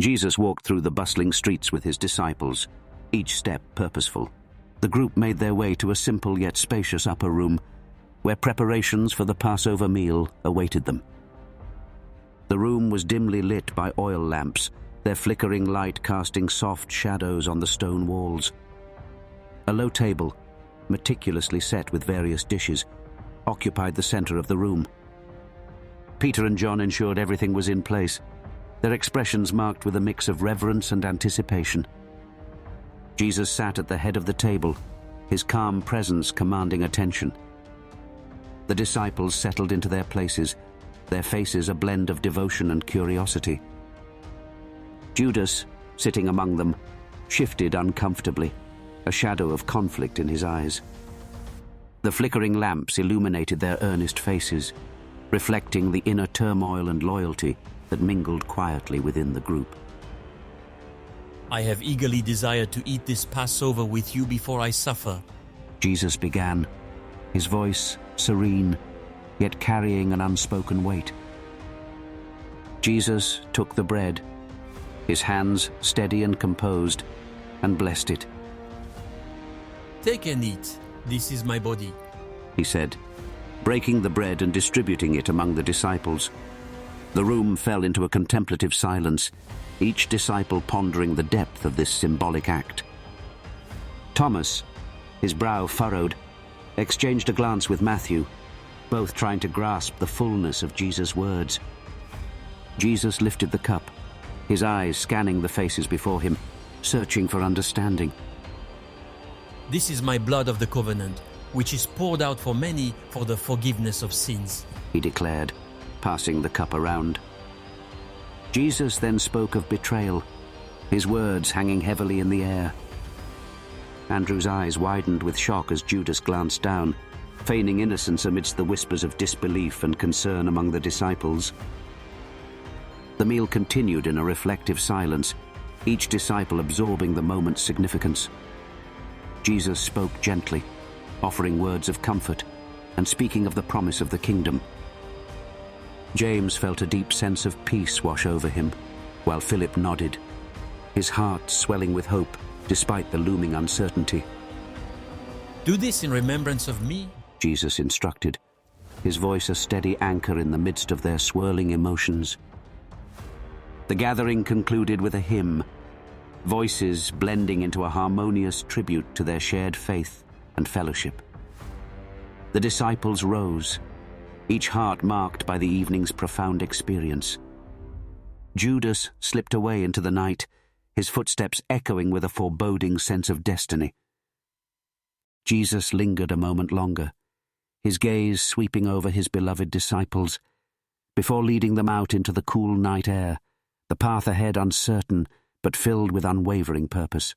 Jesus walked through the bustling streets with his disciples, each step purposeful. The group made their way to a simple yet spacious upper room, where preparations for the Passover meal awaited them. The room was dimly lit by oil lamps, their flickering light casting soft shadows on the stone walls. A low table, meticulously set with various dishes, occupied the center of the room. Peter and John ensured everything was in place, their expressions marked with a mix of reverence and anticipation. Jesus sat at the head of the table, his calm presence commanding attention. The disciples settled into their places, their faces a blend of devotion and curiosity. Judas, sitting among them, shifted uncomfortably, a shadow of conflict in his eyes. The flickering lamps illuminated their earnest faces, reflecting the inner turmoil and loyalty that mingled quietly within the group. I have eagerly desired to eat this Passover with you before I suffer, Jesus began, his voice serene, yet carrying an unspoken weight. Jesus took the bread, his hands steady and composed, and blessed it. Take and eat. This is my body, he said, breaking the bread and distributing it among the disciples. The room fell into a contemplative silence, each disciple pondering the depth of this symbolic act. Thomas, his brow furrowed, exchanged a glance with Matthew, both trying to grasp the fullness of Jesus' words. Jesus lifted the cup, his eyes scanning the faces before him, searching for understanding. This is my blood of the covenant, which is poured out for many for the forgiveness of sins, he declared, passing the cup around. Jesus then spoke of betrayal, his words hanging heavily in the air. Andrew's eyes widened with shock as Judas glanced down, feigning innocence amidst the whispers of disbelief and concern among the disciples. The meal continued in a reflective silence, each disciple absorbing the moment's significance. Jesus spoke gently, offering words of comfort and speaking of the promise of the kingdom. James felt a deep sense of peace wash over him, while Philip nodded, his heart swelling with hope despite the looming uncertainty. Do this in remembrance of me, Jesus instructed, his voice a steady anchor in the midst of their swirling emotions. The gathering concluded with a hymn, voices blending into a harmonious tribute to their shared faith and fellowship. The disciples rose, each heart marked by the evening's profound experience. Judas slipped away into the night, his footsteps echoing with a foreboding sense of destiny. Jesus lingered a moment longer, his gaze sweeping over his beloved disciples, before leading them out into the cool night air, the path ahead uncertain but filled with unwavering purpose.